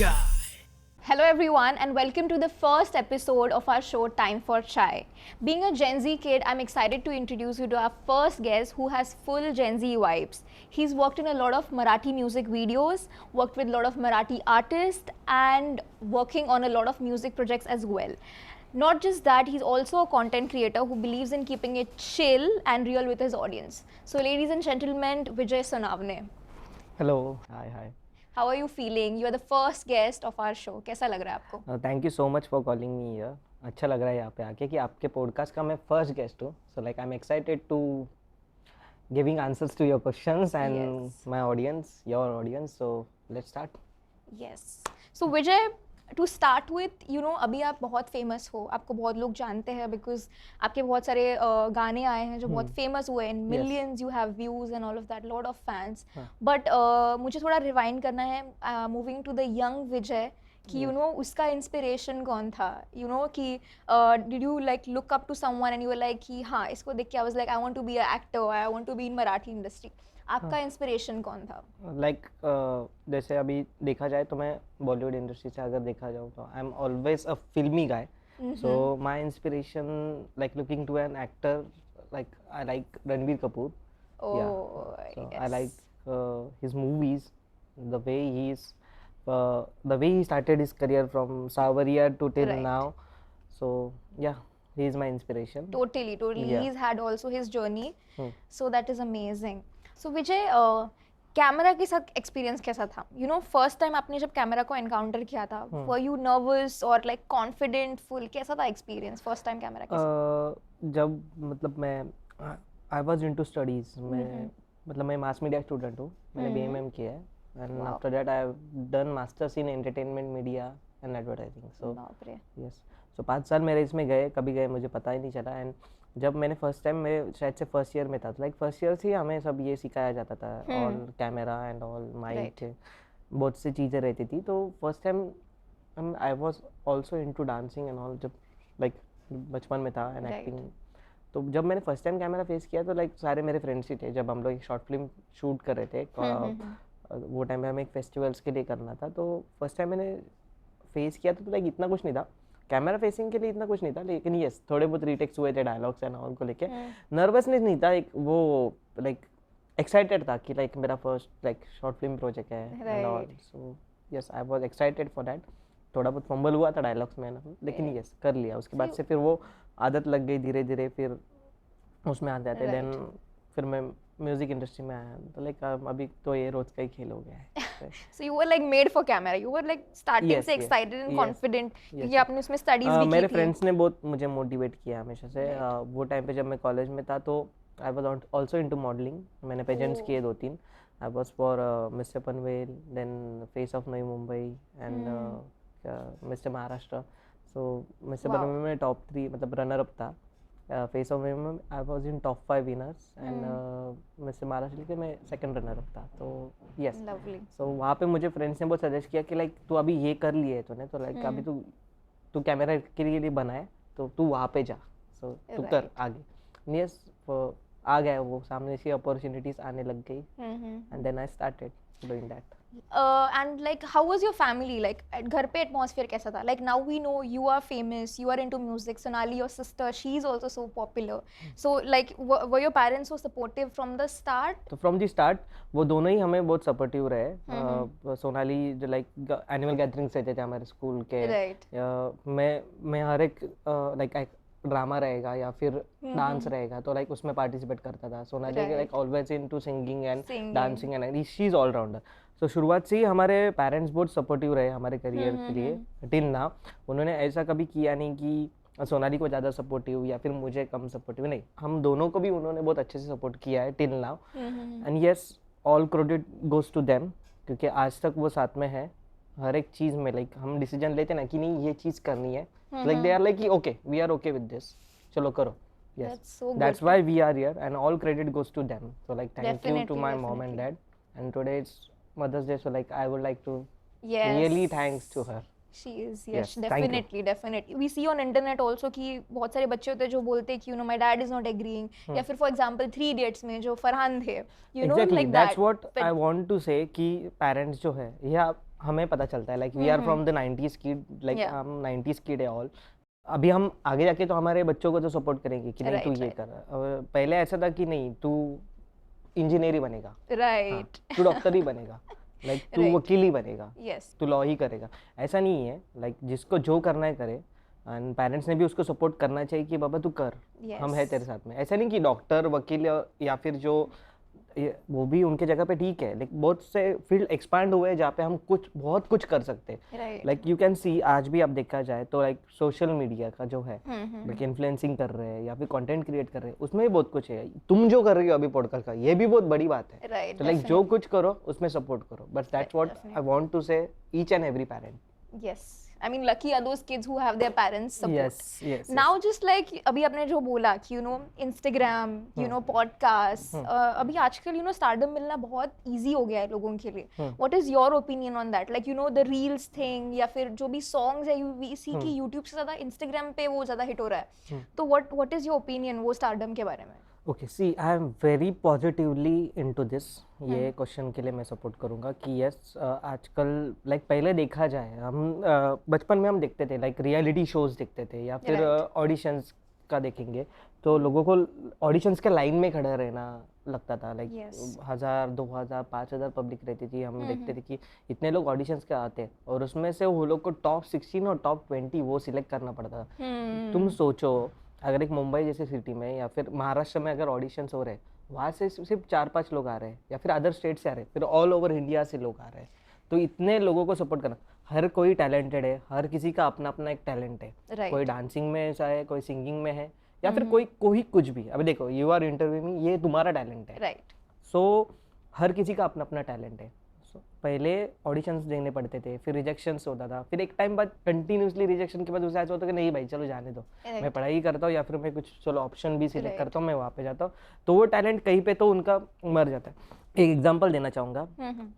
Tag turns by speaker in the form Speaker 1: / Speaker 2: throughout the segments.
Speaker 1: Chai.
Speaker 2: Hello, everyone, and welcome to the first episode of our show Time for Chai. Being a Gen Z kid, I'm excited to introduce you to our first guest who has full Gen Z vibes. He's worked in a lot of Marathi music videos, worked with a lot of Marathi artists, and working on a lot of music projects as well. Not just that, he's also a content creator who believes in keeping it chill and real with his audience. So, ladies and gentlemen, Vijay Sonavne.
Speaker 3: Hello. Hi.
Speaker 2: How are you feeling? You are the first guest of our show. कैसा लग रहा है आपको?
Speaker 3: Thank you so much for calling me here. अच्छा लग रहा है यहाँ पे आके कि आपके पॉडकास्ट का मैं फर्स्ट गेस्ट हूँ. So like I'm excited to giving answers to your questions and
Speaker 2: Yes.
Speaker 3: my audience, your audience. So let's start.
Speaker 2: Yes. So Vijay, to start with, अभी आप बहुत फेमस हो, आपको बहुत लोग जानते हैं बिकॉज आपके बहुत सारे गाने आए हैं जो बहुत फेमस हुए हैं. Millions you have views and all of that, lot of fans. But मुझे थोड़ा रिवाइंड करना है, moving to the young Vijay, कि उसका इंस्पिरेशन कौन था, कि did you like look up to someone and you were like कि हाँ इसको देख के I was like I want to be a actor, I want to be in Marathi industry. आपका इंस्पिरेशन कौन था?
Speaker 3: Like जैसे अभी देखा जाए तो मैं बॉलीवुड इंडस्ट्री से अगर देखा जाऊँ तो आई एम ऑलवेज अ फिल्मी गाय. So my inspiration, like looking to an actor, like I like Ranbir Kapoor.
Speaker 2: Oh,
Speaker 3: So
Speaker 2: yes.
Speaker 3: I like his movies, the way he started his career from Savarya to till
Speaker 2: Right.
Speaker 3: now. So yeah, he is my inspiration.
Speaker 2: Totally.
Speaker 3: Yeah.
Speaker 2: He's had also his journey.
Speaker 3: Hmm.
Speaker 2: So that is amazing. So Vijay, camera के साथ experience कैसा था? First time आपने जब camera को encounter किया था, were you nervous और लाइक कॉन्फिडेंट फुल? कैसा था एक्सपीरियंस फर्स्ट टाइम कैमरा के साथ?
Speaker 3: जब मतलब मैं आई वाज इनटू स्टडीज. मैं मास मीडिया स्टूडेंट हूँ. मैंने BMM किया है and after that I have done masters in entertainment media and advertising. So
Speaker 2: बाप रे.
Speaker 3: यस. सो 5 साल मेरे इसमें कभी गए मुझे पता ही नहीं चला. एंड जब मैंने फर्स्ट टाइम, मैं शायद से फर्स्ट ईयर में था, तो लाइक फर्स्ट ईयर से ही हमें सब ये सिखाया जाता था, और कैमरा एंड ऑल माइक, बहुत सी चीज़ें रहती थी. तो first time I was also into dancing and all, जब लाइक बचपन में था, एंड एक्टिंग. तो जब मैंने फर्स्ट टाइम कैमरा फेस किया तो लाइक सारे मेरे फ्रेंड्स ही थे. जब हम लोग एक शॉर्ट फिल्म शूट कर रहे थे, वो टाइम पे हमें एक फेस्टिवल्स के लिए करना था, तो फर्स्ट टाइम मैंने फेस किया तो लाइक इतना कुछ नहीं था, कैमरा फेसिंग के लिए इतना कुछ नहीं था. लेकिन यस, थोड़े बहुत रीटेक्स हुए थे डायलॉग्स एंड ऑल को लेके. नर्वसनेस नहीं था, एक वो लाइक एक्साइटेड था कि लाइक मेरा first like short film project है and all. So yes, I was excited for that. थोड़ा बहुत फंबल हुआ था डायलॉग्स में, लेकिन यस कर लिया. उसके बाद से फिर वो आदत लग गई धीरे धीरे, फिर उसमें आ जाते. देन फिर मैं म्यूजिक इंडस्ट्री में आया, तो लाइक अभी तो ये रोज का ही खेल हो गया है.
Speaker 2: So you were like made for camera. You were like starting
Speaker 3: Yes,
Speaker 2: से
Speaker 3: yes,
Speaker 2: excited and
Speaker 3: yes,
Speaker 2: confident
Speaker 3: yes,
Speaker 2: क्योंकि
Speaker 3: yes.
Speaker 2: आपने उसमें स्टडीज भी
Speaker 3: मेरे
Speaker 2: की थी.
Speaker 3: फ्रेंड्स ने बहुत मुझे मोटिवेट किया हमेशा से. वो टाइम पे जब मैं कॉलेज में था तो I was also into modelling. मैंने पेजेंट्स किए 2-3. I was for mister Panvel, then face of Navi Mumbai and mister Maharashtra. So mister Panvel में टॉप 3 मतलब रनर अप था. फेस ऑफ में I was in top 5 winners and mister Maharashtra के मैं सेकंड रनर अप था. तो यस,
Speaker 2: Lovely.
Speaker 3: सो वहाँ पे मुझे फ्रेंड्स ने बहुत सजेस्ट किया कि लाइक तू अभी ये कर लिए तूने, तो लाइक अभी तू कैमरा के लिए बना है, तो तू वहाँ पे जा. सो तू कर आगे. यस, आ गया वो सामने से अपॉर्चुनिटीज आने लग गई, and then I started doing that.
Speaker 2: And like how was your family, like घर पे atmosphere कैसा था? Like now we know you are famous, you are into music. Sonali, your sister, she's also so popular. So like were your parents so supportive from the start?
Speaker 3: तो from the start वो दोनों ही हमें बहुत supportive रहे. सोनाली जो like annual gatherings रहते थे हमारे स्कूल के,
Speaker 2: Right.
Speaker 3: मैं हर एक लाइक ड्रामा रहेगा या फिर डांस रहेगा तो लाइक उसमें पार्टिसिपेट करता था. Sonali like always into singing and dancing and she is allrounder. तो शुरुआत से ही हमारे पेरेंट्स बहुत सपोर्टिव रहे हमारे करियर के लिए टिल नाउ. उन्होंने ऐसा कभी किया नहीं कि सोनाली को ज़्यादा सपोर्टिव या फिर मुझे कम सपोर्टिव, नहीं, हम दोनों को भी उन्होंने बहुत अच्छे से सपोर्ट किया है till now. And yes, all credit goes to them, क्योंकि आज तक वो साथ में है हर एक चीज़ में. लाइक हम डिसीजन लेते ना कि नहीं ये चीज़ करनी है, लाइक दे आर लाइक कि okay we are okay with this, चलो करो. Yes,
Speaker 2: That's so good.
Speaker 3: that's why we are here, and all credit goes to them. So like thank you to
Speaker 2: Definitely,
Speaker 3: my mom and dad. And today it's Mother's Day, so like I would like to
Speaker 2: Yes.
Speaker 3: really thanks to her.
Speaker 2: She is, yes,
Speaker 3: Yes, thank you.
Speaker 2: definitely. We see on internet also कि बहुत सारे बच्चे होते हैं जो बोलते हैं कि my dad is not agreeing, या फिर for example 3 Idiots में जो फरहान थे,
Speaker 3: Exactly,
Speaker 2: like
Speaker 3: that's
Speaker 2: that.
Speaker 3: what I want to say कि parents जो है या हमें पता चलता है like we are from the 90s kid, like
Speaker 2: Yeah.
Speaker 3: हम 90s किड है ऑल। अभी हम आगे जाके तो हमारे बच्चों को तो सपोर्ट करेंगे कि नहीं तू
Speaker 2: Right,
Speaker 3: ये
Speaker 2: right.
Speaker 3: कर। और पहले ऐसा था कि नहीं तू इंजीनियर ही बनेगा, हाँ,
Speaker 2: Right.
Speaker 3: तू डॉक्टर ही बनेगा, लाइक तू
Speaker 2: Right.
Speaker 3: वकील ही बनेगा,
Speaker 2: Yes.
Speaker 3: तू लॉ ही करेगा। ऐसा नहीं है, लाइक जिसको जो करना है करे, एंड पेरेंट्स ने भी उसको सपोर्ट करना चाहिए कि बाबा तू कर, हम है
Speaker 2: Yes.
Speaker 3: तेरे साथ में। ऐसा नहीं कि डॉक्टर वकील या फिर जो वो भी उनके जगह पे ठीक है, लेकिन बहुत से फील्ड एक्सपांड हुए हैं जहाँ पे हम कुछ बहुत कुछ कर सकते हैं।
Speaker 2: Right.
Speaker 3: Like you can see आज भी आप देखा जाए तो लाइक सोशल मीडिया का जो है,
Speaker 2: हम्म।
Speaker 3: लाइक इन्फ्लुएंसिंग कर रहे हैं या फिर कंटेंट क्रिएट कर रहे हैं, उसमें भी बहुत कुछ है। तुम जो कर रही हो अभी पॉडकास्ट का, ये भी बहुत बड़ी बात है।
Speaker 2: Right.
Speaker 3: तो लाइक जो कुछ करो उसमें सपोर्ट करो, but that's what I want to say each and every parent.
Speaker 2: Yes. I mean, lucky are those kids who have their parents' support.
Speaker 3: yes
Speaker 2: Now, just like अभी आपने जो बोला कि Instagram, podcasts, अभी आजकल stardom मिलना बहुत easy हो गया है लोगों के लिए. What is your opinion on that? Like the reels thing या फिर जो भी songs है we see कि YouTube से ज़्यादा Instagram पे वो ज़्यादा hit हो रहा है. तो what is your opinion वो stardom के बारे में?
Speaker 3: Okay see I am very positively into this. ये क्वेश्चन के लिए मैं सपोर्ट करूंगा कि यस आजकल लाइक पहले देखा जाए हम बचपन में हम देखते थे लाइक रियलिटी शोज देखते थे या फिर ऑडिशंस का देखेंगे तो लोगों को ऑडिशंस के लाइन में खड़ा रहना लगता था। लाइक 1000 2000 5000 पब्लिक रहती थी, हम देखते थे कि इतने लोग ऑडिशंस के आते हैं और उसमें से वो लोग को टॉप 16 और टॉप 20 वो सिलेक्ट करना पड़ता था। तुम सोचो अगर एक मुंबई जैसी सिटी में या फिर महाराष्ट्र में अगर ऑडिशंस हो रहे हैं, वहाँ से सिर्फ 4-5 लोग आ रहे हैं या फिर अदर स्टेट से आ रहे हैं, फिर ऑल ओवर इंडिया से लोग आ रहे हैं। तो इतने लोगों को सपोर्ट करना, हर कोई टैलेंटेड है, हर किसी का अपना अपना एक टैलेंट है।
Speaker 2: Right.
Speaker 3: कोई डांसिंग में ऐसा है, कोई सिंगिंग में है या फिर कोई कुछ भी। अभी देखो यू आर इंटरव्यूइंग, ये तुम्हारा टैलेंट है।
Speaker 2: Right.
Speaker 3: सो हर किसी का अपना अपना टैलेंट है। पहले ऑडिशंस देने पड़ते थे, फिर रिजेक्शंस होता था, फिर एक टाइम बाद कंटिन्यूसली रिजेक्शन के बाद उसे ऐसा होता कि नहीं भाई चलो जाने दो, मैं पढ़ाई करता हूँ या फिर मैं कुछ चलो ऑप्शन भी सिलेक्ट करता हूँ, मैं वहाँ पे जाता हूँ। तो वो टैलेंट कहीं पे तो उनका मर जाता है। एक एग्जांपल देना चाहूँगा,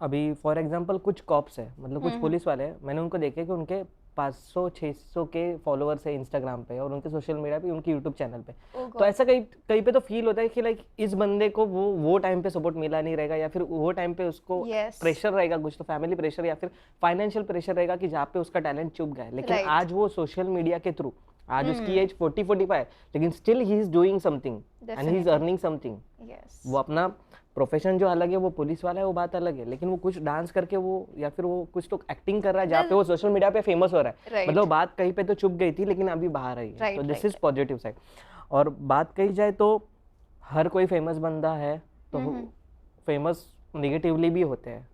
Speaker 3: अभी फॉर एग्जांपल कुछ कॉप्स है, मतलब कुछ पुलिस वाले हैं, मैंने उनको देखे कि उनके 500-600 के फॉलोअर्स है इंस्टाग्राम पे और उनके सोशल मीडिया पे, उनके यूट्यूब चैनल पे। तो ऐसा कहीं पे तो फील होता है कि लाइक इस बंदे को वो टाइम पे सपोर्ट मिला नहीं रहेगा या फिर वो टाइम पे उसको प्रेशर रहेगा, कुछ तो फैमिली प्रेशर या फिर फाइनेंशियल प्रेशर रहेगा कि जहाँ पे उसका टैलेंट चुप गया। लेकिन आज वो सोशल मीडिया के थ्रू, आज उसकी एज 40-45, लेकिन still he is doing something and he is earning something. वो अपना प्रोफेशन जो अलग है, वो पुलिस वाला है, वो बात अलग है, लेकिन वो कुछ डांस करके वो या फिर वो कुछ तो एक्टिंग कर रहा है जहाँ पे वो सोशल मीडिया पे फेमस हो रहा है। मतलब बात कहीं पे तो चुप गई थी लेकिन अभी बाहर आई है। तो दिस इज पॉजिटिव साइड। और बात कही जाए तो हर कोई फेमस बंदा है तो फेमस नेगेटिवली भी होते हैं।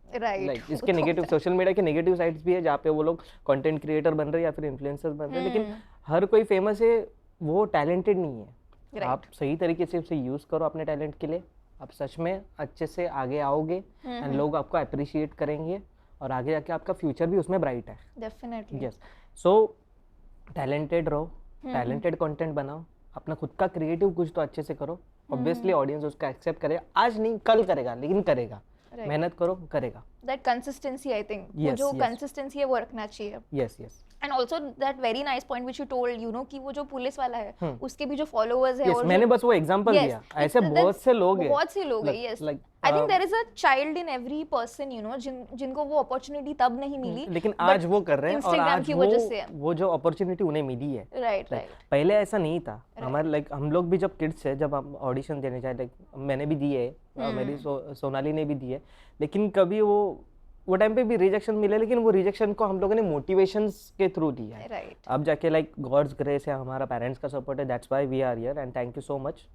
Speaker 3: लाइक इसके नेगेटिव, सोशल मीडिया के नेगेटिव साइड्स भी है जहाँ पे वो लोग कंटेंट क्रिएटर बन रहे हैं या फिर इन्फ्लुएंसर्स बन रहे हैं, लेकिन हर कोई फेमस है वो टैलेंटेड नहीं है। आप सही तरीके से उसे यूज करो अपने टैलेंट के लिए, आप सच में अच्छे से आगे आओगे एंड लोग आपको अप्रिशिएट करेंगे और आगे जाके आपका फ्यूचर भी उसमें ब्राइट है।
Speaker 2: डेफिनेटली।
Speaker 3: यस, सो टैलेंटेड रहो, टैलेंटेड कंटेंट बनाओ, अपना खुद का क्रिएटिव कुछ तो अच्छे से करो। ऑब्वियसली ऑडियंस उसका एक्सेप्ट करेगा, आज नहीं कल करेगा, लेकिन करेगा। मेहनत करो, करेगा।
Speaker 2: That consistency, I think, वो जो consistency है वो रखना चाहिए।
Speaker 3: Yes.
Speaker 2: And also that very nice point which you told, कि वो जो पुलिस वाला है उसके भी जो followers है,
Speaker 3: और मैंने बस वो एग्जांपल दिया। ऐसे बहुत से लोग हैं,
Speaker 2: yes. I think there is a child in every person, जिनको वो opportunity तब नहीं मिली,
Speaker 3: लेकिन आज वो कर रहे हैं और आज वो जो अपॉर्चुनिटी उन्हें मिली है।
Speaker 2: राइट।
Speaker 3: पहले ऐसा नहीं था। हमारे लाइक हम लोग भी जब किड्स थे, जब हम ऑडिशन देने जाए, लाइक मैंने भी दिए है, मेरी सोनाली ने भी दी है, लेकिन कभी वो टाइम पे भी रिजेक्शन मिले, लेकिन वो रिजेक्शन को हम लोगों ने मोटिवेशंस के थ्रू दिया है। अब जाके लाइक गॉड्स ग्रेस है, हमारा पेरेंट्स का सपोर्ट है, that's why we are here and thank you so much.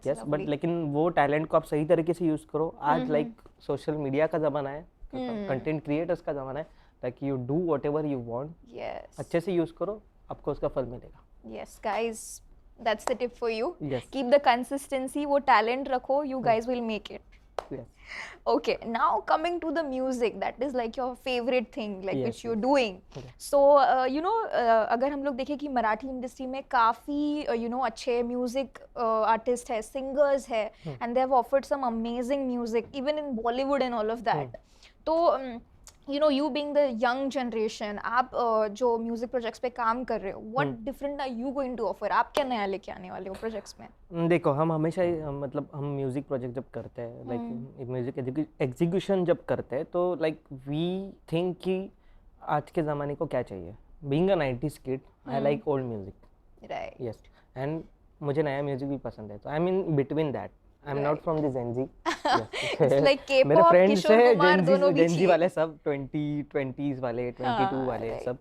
Speaker 3: Yes, but लेकिन वो टैलेंट को आप सही तरीके से यूज करो। आज लाइक सोशल मीडिया का जमाना है, कंटेंट क्रिएटर्स का जमाना है, like you do whatever you want, अच्छे से यूज करो, आपको उसका फल मिलेगा।
Speaker 2: Yes guys, that's the tip for you. Keep the consistency, वो talent रखो, you guys will make it. Okay, now coming to the music, that is like your favorite thing, like which you're doing. So अगर हम लोग देखें कि Marathi industry में काफ़ी अच्छे म्यूजिक आर्टिस्ट है, सिंगर्स है, and they have offered some amazing music even in Bollywood and all of that. तो you being the young generation, आप जो म्यूजिक प्रोजेक्ट्स पे काम कर रहे हो, what different are you going to offer? आप क्या नया लेके आने वाले हो प्रोजेक्ट्स में?
Speaker 3: देखो हम हमेशा ही मतलब हम म्यूजिक प्रोजेक्ट जब करते हैं, लाइक म्यूजिक एग्जीक्यूशन जब करते हैं, तो लाइक वी थिंक कि आज के ज़माने को क्या चाहिए. Being a 90s kid, I like old music.
Speaker 2: Right.
Speaker 3: Yes. And मुझे नया म्यूजिक भी पसंद है. So I'm in between that. I'm not from the Gen Z.
Speaker 2: It's like K-pop,
Speaker 3: मेरे फ्रेंड्स
Speaker 2: किशोर
Speaker 3: है
Speaker 2: कुमार दोनों भी
Speaker 3: Gen Z
Speaker 2: चाहिए.
Speaker 3: वाले सब 20s वाले 22 वाले
Speaker 2: right.
Speaker 3: सब.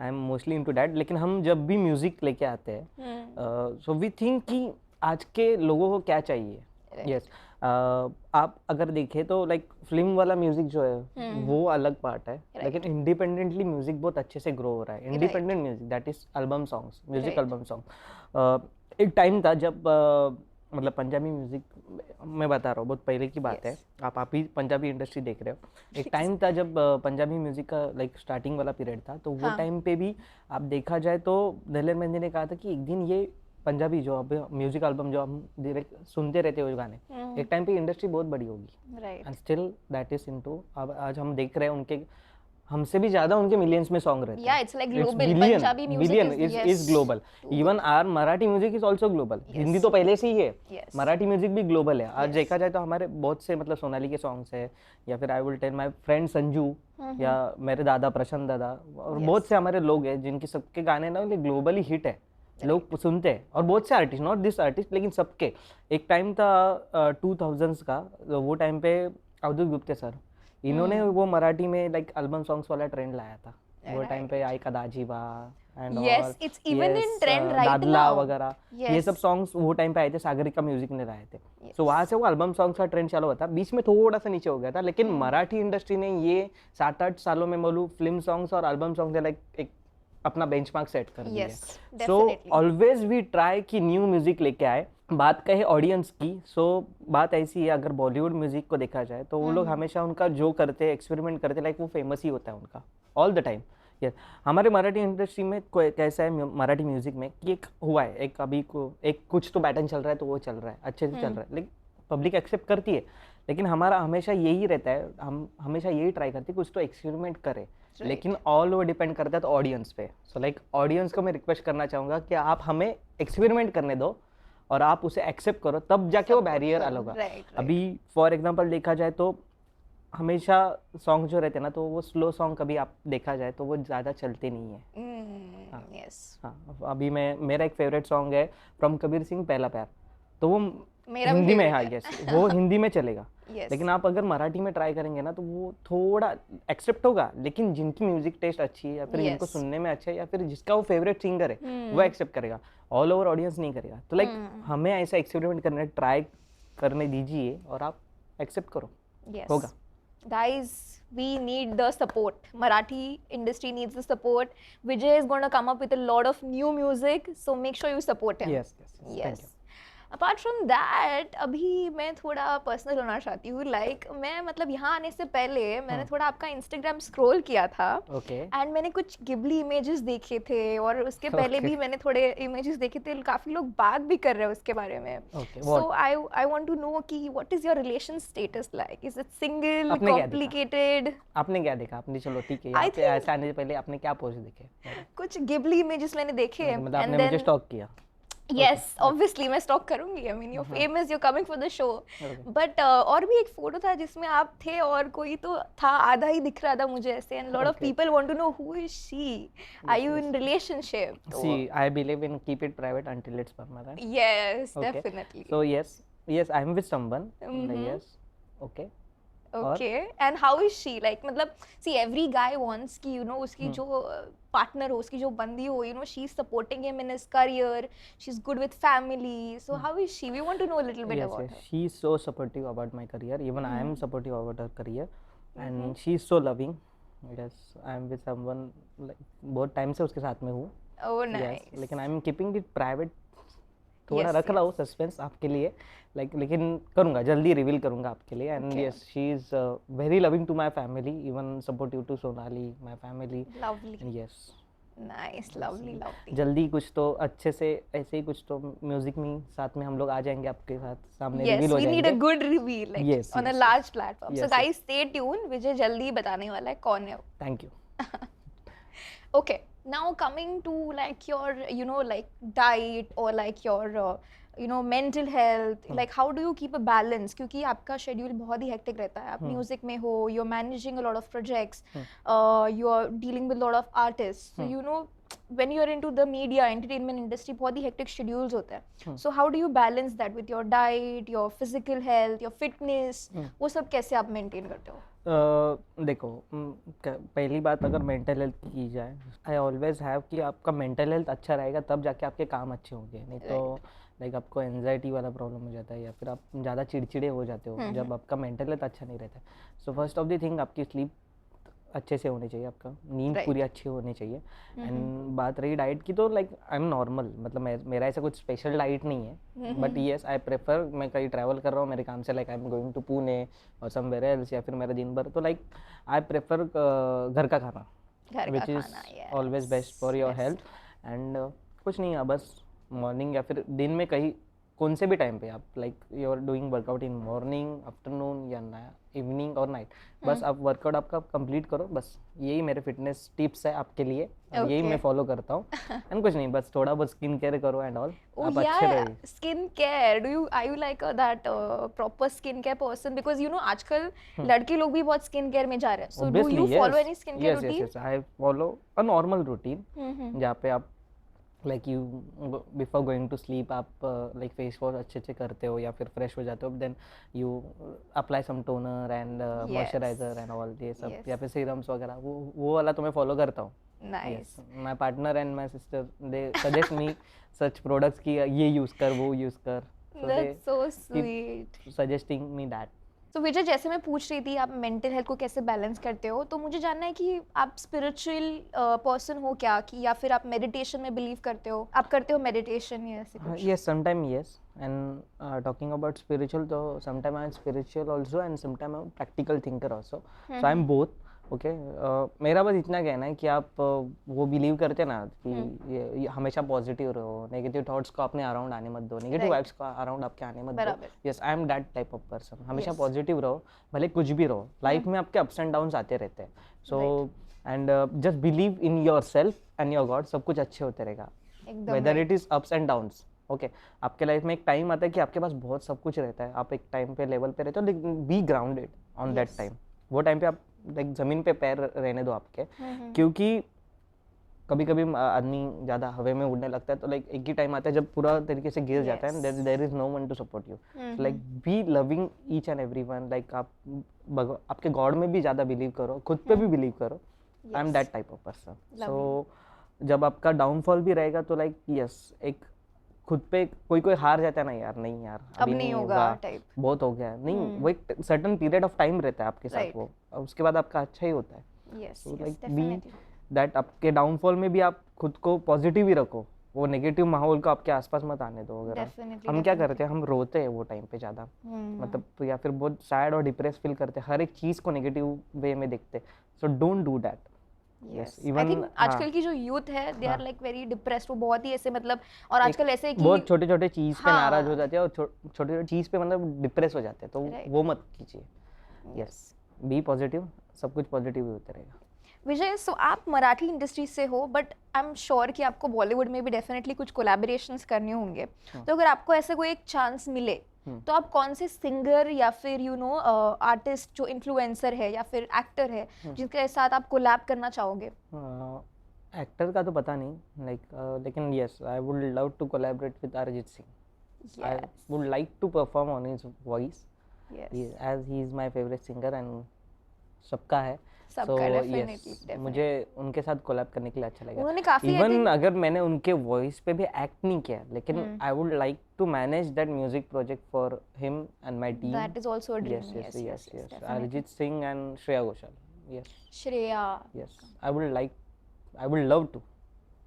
Speaker 3: I am mostly into that. लेकिन हम जब भी म्यूजिक लेके आते हैं सो वी थिंक कि आज के लोगों को क्या चाहिए. यस. आप अगर देखें तो लाइक फिल्म वाला म्यूजिक जो है वो अलग पार्ट है. लेकिन इंडिपेंडेंटली म्यूजिक बहुत अच्छे से ग्रो हो रहा है. Independent music that is album songs, music album song. एक टाइम था जब मतलब पंजाबी म्यूजिक मैं बता रहा हूँ, बहुत पहले की बात है. आप ही पंजाबी इंडस्ट्री देख रहे हो. एक टाइम था जब पंजाबी म्यूजिक का लाइक स्टार्टिंग वाला पीरियड था. तो वो टाइम पे भी आप देखा जाए तो दलेर मेहंदी ने कहा था कि एक दिन ये पंजाबी जो अब म्यूजिक एल्बम जो हम डायरेक्ट सुनते रहते हैं, वो गाने एक टाइम पे इंडस्ट्री बहुत बड़ी होगी. And still that is into. अब आज हम देख रहे हैं उनके हमसे भी ज्यादा उनके मिलियंस में सॉन्ग रहते हैं.
Speaker 2: Yeah, it's like global. Punjabi music
Speaker 3: is global. Even our Marathi music is also global. Hindi तो पहले से ही है, मराठी म्यूजिक भी ग्लोबल है. आज देखा जाए तो हमारे बहुत से मतलब सोनाली के सॉन्ग्स है, या फिर I will tell my friend Sanju, या मेरे दादा प्रशांत दादा, और बहुत से हमारे लोग हैं जिनके सबके गाने ना ग्लोबली हिट है, लोग सुनते हैं. और बहुत से आर्टिस्ट, नॉट दिस आर्टिस्ट, लेकिन सबके. एक टाइम था 2000s का, वो टाइम पे अवधूत गुप्ते सर, इन्होंने वो मराठी में लाइक एल्बम सॉन्ग्स वाला ट्रेंड लाया था. वो टाइम पे आई का Dajiba and
Speaker 2: yes, it's even in trend right
Speaker 3: दादला
Speaker 2: now
Speaker 3: वगैरह. ये सब सॉन्ग्स वो टाइम पे आए थे, सागरिका म्यूजिक ने लाए थे. सो वहाँ से वो एल्बम सॉन्ग्स का ट्रेंड चालू हुआ था. बीच में थोड़ा सा नीचे हो गया था, लेकिन मराठी इंडस्ट्री ने ये 7-8 सालों में बोलूं फिल्म सॉन्ग्स और एल्बम सॉन्ग्स से लाइक एक अपना बेंचमार्क सेट कर दिया. सो ऑलवेज वी ट्राई कि न्यू म्यूजिक लेके आए. बात कहे ऑडियंस की, सो बात ऐसी है, अगर बॉलीवुड म्यूजिक को देखा जाए तो वो लोग हमेशा उनका जो करते हैं, एक्सपेरिमेंट करते हैं, लाइक वो फेमस ही होता है उनका ऑल द टाइम. यस. हमारे मराठी इंडस्ट्री में कैसा है मराठी म्यूजिक में कि एक हुआ है, एक अभी को एक कुछ तो पैटर्न चल रहा है, तो वो चल रहा है, अच्छे से चल रहा है, लेकिन पब्लिक एक्सेप्ट करती है. लेकिन हमारा हमेशा यही रहता है, हम हमेशा यही ट्राई करते हैं कुछ तो एक्सपेरिमेंट करें. लेकिन ऑल ओवर डिपेंड करता है तो ऑडियंस पे. सो लाइक ऑडियंस को मैं रिक्वेस्ट करना चाहूँगा कि आप हमें एक्सपेरिमेंट करने दो और आप उसे एक्सेप्ट करो, तब जाके वो बैरियर अलग होगा. अभी फॉर एग्जांपल देखा जाए तो हमेशा सॉन्ग जो रहते हैं ना, तो वो स्लो सॉन्ग कभी आप देखा जाए तो वो ज़्यादा चलते नहीं है. हाँ. अभी मेरा एक फेवरेट सॉन्ग है फ्रॉम कबीर सिंह, पहला प्यार. तो वो हिंदी में, हाँ यस, वो हिंदी में चलेगा. लेकिन आप अगर मराठी में ट्राई करेंगे ना तो वो थोड़ा एक्सेप्ट होगा. लेकिन जिनकी म्यूजिक टेस्ट अच्छी है, या फिर जिनको सुनने में अच्छा है, या फिर जिसका वो फेवरेट सिंगर है, वो एक्सेप्ट करेगा. ऑल ओवर ऑडियंस नहीं करेगा. तो लाइक हमें ऐसा एक्सपेरिमेंट करने ट्राई करने दीजिए और आप एक्सेप्ट करो. होगा.
Speaker 2: Guys, we need the support. Marathi industry needs the support. Vijay is going to come up with a lot of new music, so make sure you support him.
Speaker 3: Yes. Thank you.
Speaker 2: Apart from that, अभी मैं थोड़ा personal होना चाहती हूँ. Like मैं मतलब यहाँ आने से पहले मैंने थोड़ा आपका इंस्टाग्राम स्क्रॉल किया था, एंड मैंने कुछ गिबली इमेजेस देखे थे, और उसके पहले भी मैंने थोड़े इमेजेस देखे थे. काफी लोग बात भी कर रहे हैं उसके बारे में. सो आई वांट टू नो कि what is your relation status like. Is it single, complicated?
Speaker 3: आपने क्या देखा? आपने चलो ठीक है, ऐसा आने से पहले आपने क्या पोस्ट देखे?
Speaker 2: कुछ गिबली इमेजेस मैंने देखे.
Speaker 3: मतलब आपने मुझे स्टॉक किया?
Speaker 2: Yes, obviously मैं स्टॉक करूंगी. I mean, you're famous, you're coming for the show. But और भी एक फोटो था जिसमें आप थे और कोई तो था, आधा ही दिख रहा था मुझे ऐसे. And lot of people want to know who is she. Are you in relationship?
Speaker 3: See, I believe in keep it private until it's permanent.
Speaker 2: Yes, definitely.
Speaker 3: So yes, I'm with someone. Yes, okay.
Speaker 2: Okay, and how is she? Like, मतलब, see, every guy wants कि you know उसकी जो partner हो, उसकी जो बंदी हो, you know, she's supporting him in his career. She's good with family. So how is she? We want to know a little bit about her.
Speaker 3: She's so supportive about my career. Even I am supportive about her career, and she's so loving. Yes, I'm with someone like बहुत time से उसके साथ में हूँ.
Speaker 2: Oh, nice.
Speaker 3: Yes, लेकिन I'm keeping it private. थोड़ा रख रहा हूँ सस्पेंस आपके लिए, लाइक लेकिन करूँगा, जल्दी रिवील करूँगा आपके लिए. And yes, she is very loving to my family, even supportive to Sonali, my family.
Speaker 2: Lovely.
Speaker 3: Yes,
Speaker 2: nice, lovely.
Speaker 3: जल्दी कुछ तो अच्छे से ऐसे ही कुछ तो म्यूजिक में साथ में हम लोग आ जाएंगे आपके साथ सामने. रिवील हो जाएंगे.
Speaker 2: Yes, we need a good reveal, like on a large platform. So guys, stay tuned. विजय जल्दी बताने वाला है कौन है वो.
Speaker 3: Thank you.
Speaker 2: Okay, now coming to like your, you know, like diet or like your mental health, like how do you keep a balance, क्योंकि आपका schedule बहुत ही hectic रहता है, आप music में हो, you're managing a lot of projects, you're dealing with a lot of artists, so when you're into the media entertainment industry बहुत ही hectic schedules होते हैं, so how do you balance that with your diet, your physical health, your fitness, वो सब कैसे आप maintain करते हो?
Speaker 3: देखो, पहली बात अगर मेंटल हेल्थ की जाए, आई ऑलवेज हैव कि आपका मेंटल हेल्थ अच्छा रहेगा तब जाके आपके काम अच्छे होंगे, नहीं तो लाइक आपको एंजाइटी वाला प्रॉब्लम हो जाता है या फिर आप ज़्यादा चिड़चिड़े हो जाते हो जब आपका मेंटल हेल्थ अच्छा नहीं रहता है. So first of the thing आपकी स्लीप अच्छे से होनी चाहिए, आपका नींद पूरी अच्छी होनी चाहिए. एंड बात रही डाइट की, तो लाइक आई एम नॉर्मल, मतलब मेरा ऐसा कुछ स्पेशल डाइट नहीं है, बट येस आई प्रेफर, मैं कहीं ट्रैवल कर रहा हूँ मेरे काम से, like I am going to Pune और समवेयर एल्स, या फिर मेरा दिन भर, तो लाइक आई प्रेफर घर का खाना, which is always best for your health. And कुछ नहीं है, बस मॉर्निंग या फिर दिन में कहीं कौन से भी टाइम पे आप like you are doing workout in morning, afternoon या इवनिंग और नाइट, बस आप वर्कआउट आपका कंप्लीट करो, बस यही मेरे फिटनेस टिप्स है आपके लिए, और यही मैं फॉलो करता हूँ. एंड कुछ नहीं, बस थोड़ा बहुत स्किन केयर करो एंड ऑल, आप अच्छे रहिए.
Speaker 2: Skin care, are you like that proper skin care person, because आजकल लड़के लोग भी बहुत स्किन केयर में जा रहे हैं, so do you follow any skin care routine?
Speaker 3: Yes, I follow a normal routine जहाँ पे आप like you before going to sleep आप लाइक फेस वॉश अच्छे से करते हो या फिर फ्रेश हो जाते हो, then you apply some toner and moisturiser and all ये सब, या फिर सीरम्स वगैरह, वो वाला तो मैं फॉलो करता हूँ.
Speaker 2: Nice.
Speaker 3: My partner and my sister they suggest me such products की ये यूज कर, वो यूज कर,
Speaker 2: that's so sweet,
Speaker 3: suggesting me that.
Speaker 2: तो विजय, जैसे मैं पूछ रही थी आप मेंटल हेल्थ को कैसे बैलेंस करते हो, तो मुझे जानना है कि आप स्पिरिचुअल पर्सन हो क्या, कि या फिर आप मेडिटेशन में बिलीव करते हो, आप करते हो मेडिटेशन या ऐसे कुछ?
Speaker 3: Yes, sometimes yes. And talking about spiritual, so sometimes I'm spiritual also and sometimes I'm practical thinker also. So I'm both. Okay. मेरा बस इतना कहना है कि आप वो बिलीव करते ना कि ये हमेशा पॉजिटिव रहो, नेगेटिव थॉट्स को अपने अराउंड आने मत दो, नेगेटिव वाइब्स को अराउंड आपके आने मत दो. Yes, I am that type of person. हमेशा पॉजिटिव रहो, भले कुछ भी रहो, लाइफ में आपके अप्स एंड डाउन्स आते रहते हैं. So and just believe in your self and your God, सब कुछ अच्छे होते रहेगा, whether it is ups and downs. Okay, आपके लाइफ में एक टाइम आता है कि आपके पास बहुत सब कुछ रहता है, आप एक टाइम पे लेवल पे रहते हो, लेकिन be grounded on that time. वो टाइम पे आप लाइक जमीन पे पैर रहने दो आपके, क्योंकि कभी कभी आदमी ज़्यादा हवा में उड़ने लगता है, तो लाइक एक ही टाइम आता है जब पूरा तरीके से गिर जाता है, and there is no one to support you. Like be loving each and everyone, like आप आपके गॉड में भी ज़्यादा बिलीव करो, खुद पे भी बिलीव करो. I am that type of person. So जब आपका डाउनफॉल भी रहेगा तो लाइक यस, एक खुद पे कोई हार जाता है ना, यार नहीं यार
Speaker 2: अभी नहीं होगा टाइप,
Speaker 3: बहुत हो गया, नहीं वो एक सर्टेन पीरियड ऑफ टाइम रहता है आपके साथ, वो उसके बाद आपका अच्छा ही होता है.
Speaker 2: यस,
Speaker 3: लाइक बी दैट, आपके डाउनफॉल में भी आप खुद को पॉजिटिव ही रखो, वो नेगेटिव माहौल को आपके आसपास मत आने दो. अगर हम क्या करते हैं, हम रोते हैं वो टाइम पे ज़्यादा, मतलब या फिर बहुत सैड और डिप्रेस फील करते हैं, हर एक चीज़ को नेगेटिव वे में देखते हैं. So don't do that.
Speaker 2: Yes, I think आजकल की जो यूथ है, they are like very depressed, वो बहुत ही ऐसे मतलब, और आजकल ऐसे कि
Speaker 3: बहुत छोटे छोटे चीज पे नाराज हो जाते हैं और छोटे छोटे चीज पे मतलब डिप्रेस हो जाते हैं, तो वो मत कीजिए. यस, बी पॉजिटिव, सब कुछ पॉजिटिव ही होता रहेगा.
Speaker 2: विजय, सो आप मराठी इंडस्ट्री से हो, बट आई एम श्योर कि आपको बॉलीवुड में भी डेफिनेटली कुछ कोलैबोरेशंस करने होंगे. तो अगर आपको ऐसे कोई एक चांस मिले, तो आप कौन से सिंगर या फिर आर्टिस्ट जो इन्फ्लुएंसर है या फिर एक्टर है जिनके साथ आप कोलैब करना चाहोगे?
Speaker 3: एक्टर का तो पता नहीं, लेकिन yes, I would love to collaborate with Arijit Singh. I would like to perform on his voice, as he is my favourite singer and सबका है. So, yes, मुझे उनके साथ कोलैब करने के लिए अच्छा लगेगा.
Speaker 2: उन्होंने काफी
Speaker 3: इवन अगर मैंने उनके वॉइस पे भी एक्ट नहीं किया, लेकिन I would like to manage that music project for him and my team.
Speaker 2: That is also a dream.
Speaker 3: Yes, Arijit Singh and Shreya Ghoshal. Yes,
Speaker 2: Shreya.
Speaker 3: Yes, I would love to.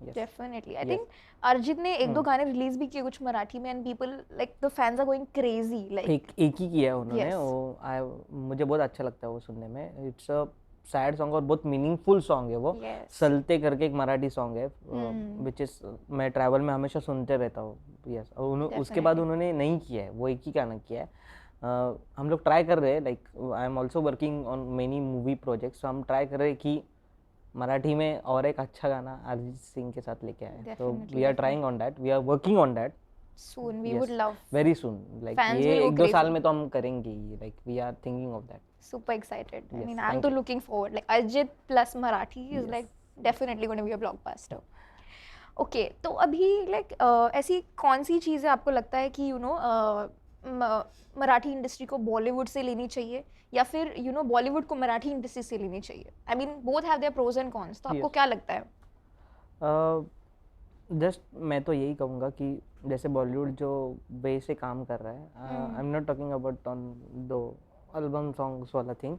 Speaker 2: Definitely. I think Arijit ने एक दो गाने release भी किए कुछ मराठी में, and people like the fans are going crazy. Like
Speaker 3: एक ही किया उन्होंने, वो मुझे बहुत अच्छा लगता है वो सुनने में. इट्स अ सैड सॉन्ग और बहुत मीनिंगफुल सॉन्ग है वो. सलते करके एक मराठी सॉन्ग है, विच इज मैं ट्रैवल में हमेशा सुनते रहता हूँ. यस, उसके बाद उन्होंने नहीं किया है, वो एक ही गाना किया है. हम लोग ट्राई कर रहे हैं, like I am also working on many movie projects. हम ट्राई कर रहे हैं कि मराठी में और एक अच्छा गाना अरिजीत सिंह के साथ लेके आए. तो we are trying on that, we are working on that.
Speaker 2: soon we
Speaker 3: Yes,
Speaker 2: would love.
Speaker 3: very soon. Like
Speaker 2: Fans
Speaker 3: ये
Speaker 2: will go
Speaker 3: 1-2 साल
Speaker 2: crazy.
Speaker 3: में तो हम करेंगे ही. Like we are thinking of that.
Speaker 2: Super excited. I
Speaker 3: Yes,
Speaker 2: mean, I'm
Speaker 3: thank
Speaker 2: too
Speaker 3: you.
Speaker 2: looking forward. Like Arjit plus Marathi is
Speaker 3: Yes.
Speaker 2: like definitely going to be a blockbuster. Okay, तो अभी like ऐसी कौन सी चीज़ें आपको लगता है कि Marathi industry को बॉलीवुड से लेनी चाहिए या फिर बॉलीवुड को मराठी इंडस्ट्री से लेनी चाहिए? I mean both have their pros and cons, तो आपको
Speaker 3: Yes.
Speaker 2: क्या लगता है?
Speaker 3: जस्ट मैं तो यही कहूँगा कि जैसे बॉलीवुड जो वे से काम कर रहा है, I am not talking about on दो एल्बम सॉन्ग्स वाला थिंग.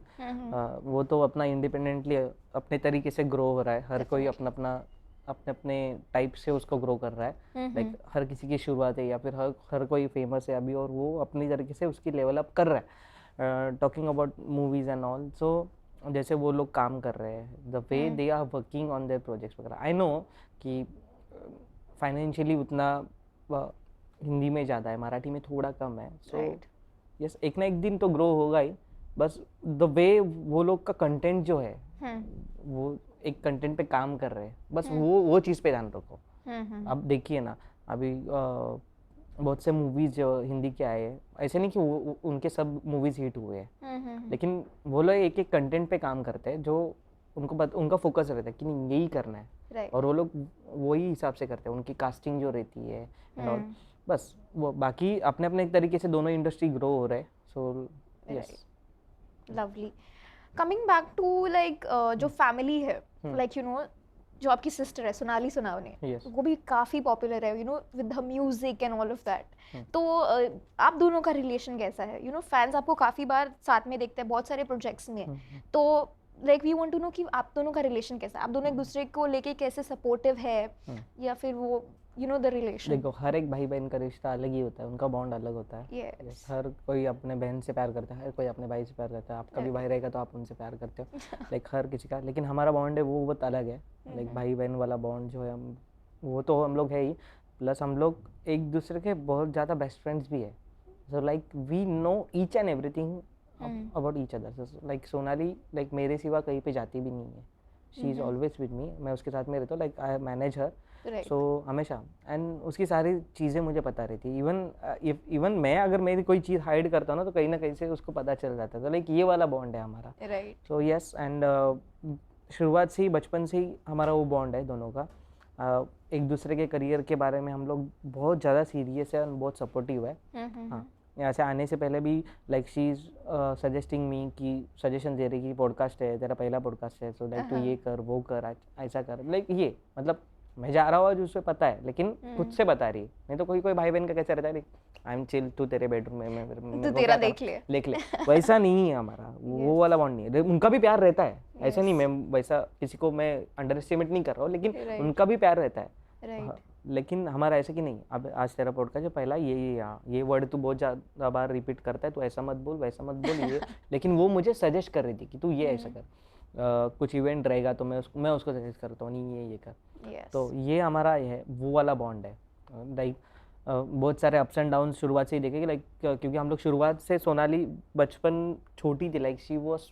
Speaker 3: वो तो अपना इंडिपेंडेंटली अपने तरीके से ग्रो हो रहा है. हर कोई अपना अपना अपने अपने टाइप से उसको ग्रो कर रहा है. लाइक हर किसी की शुरुआत है या फिर हर कोई फेमस है अभी और वो अपनी तरीके से उसकी लेवल अप कर रहा है. Talking about movies and all, so जैसे वो लोग काम कर रहे हैं, the way they are working on their projects वगैरह. आई नो कि फाइनेंशियली उतना हिंदी में ज़्यादा है, मराठी में थोड़ा कम है. सो यस, एक ना एक दिन तो ग्रो होगा ही. बस द वे वो लोग का कंटेंट जो है, वो एक कंटेंट पे काम कर रहे हैं, बस वो चीज़ पे ध्यान रखो. अब देखिए ना, अभी बहुत से मूवीज जो हिंदी के आए हैं, ऐसे नहीं कि उनके सब मूवीज हिट हुए हैं, लेकिन वो लोग एक एक कंटेंट पे काम करते हैं जो उनका फोकस रहता है कि नहीं यही करना है. और वो लोग वही हिसाब से करते हैं, उनकी कास्टिंग जो रहती है और बस वो बाकी अपने अपने तरीके से दोनों इंडस्ट्री ग्रो हो रहे हैं. So yes,
Speaker 2: lovely. Coming back to like जो फैमिली है, लाइक जो आपकी सिस्टर है सोनाली सोनावने,
Speaker 3: Yes.
Speaker 2: वो भी काफी पॉपुलर है with the music and all of that. तो आप दोनों का रिलेशन कैसा है? फैंस आपको काफी बार साथ में देखते हैं बहुत सारे प्रोजेक्ट्स में. तो like we want to know कि आप दोनों का रिलेशन कैसा है, आप दोनों एक दूसरे को लेके कैसे सपोर्टिव है, या फिर वो द रिलेशन.
Speaker 3: देखो, हर एक भाई बहन का रिश्ता अलग ही होता है, उनका बॉन्ड अलग होता है.
Speaker 2: Yes.
Speaker 3: हर कोई अपने बहन से प्यार करता है, हर कोई अपने भाई से प्यार करता है. आपका भी भाई रहेगा तो आप उनसे प्यार करते हो. लाइक हर किसी का, लेकिन हमारा बॉन्ड है वो बहुत अलग है. लाइक भाई बहन वाला बॉन्ड जो है, वो तो हम लोग है ही, प्लस हम लोग एक दूसरे के बहुत ज़्यादा बेस्ट फ्रेंड्स भी है. So like we know each and everything about each other. Like Sonali like मेरे सिवा कहीं पे जाती भी नहीं है. She is always with me. मैं उसके साथ में रहता हूँ, लाइक आई मैनेज हर. सो हमेशा, एंड उसकी सारी चीज़ें मुझे पता रहती है. इवन मैं अगर मेरी कोई चीज़ हाइड करता हूँ ना, तो कहीं ना कहीं से उसको पता चल जाता है. तो लाइक ये वाला बॉन्ड है हमारा. सो यस, एंड शुरुआत से ही, बचपन से ही हमारा वो बॉन्ड है दोनों का. एक दूसरे के करियर के बारे में हम लोग बहुत ज़्यादा सीरियस है और बहुत सपोर्टिव है. हाँ, यहाँ से आने से पहले भी like she is suggesting me, कि सजेशन दे रही कि पॉडकास्ट है तेरा, पहला पॉडकास्ट है, सो लाइक तू ये कर, वो कर, ऐसा कर. लाइक ये मतलब मैं जा रहा हुआ जो उसे पता है, लेकिन खुद से बता रही है. नहीं तो कोई भाई बहन का कैसा रहता है, आई एम चिल, तू तेरे बेडरूम में
Speaker 2: तू तेरा देख ले.
Speaker 3: वैसा नहीं है हमारा. वो वाला बॉन्ड नहीं है. उनका भी प्यार रहता है, ऐसा नहीं, मैं वैसा किसी को मैं अंडर एस्टिमेट नहीं कर रहा हूँ, लेकिन उनका भी प्यार रहता है. लेकिन हमारा ऐसा कि नहीं, अब आज तेरा पॉडकास्ट जो पहला ये वर्ड तू बहुत ज़्यादा बार रिपीट करता है, तू ऐसा मत बोल, वैसा मत बोल, ये. लेकिन वो मुझे सजेस्ट कर रही थी कि तू ये ऐसा कर. कुछ इवेंट रहेगा तो मैं उसको सजेस्ट करता हूँ, नहीं ये कर. तो ये हमारा है, वो वाला बॉन्ड है. लाइक बहुत सारे अप्स एंड डाउन शुरुआत से ही देखे, लाइक क्योंकि हम लोग शुरुआत से, सोनाली बचपन छोटी थी, लाइक शी वॉज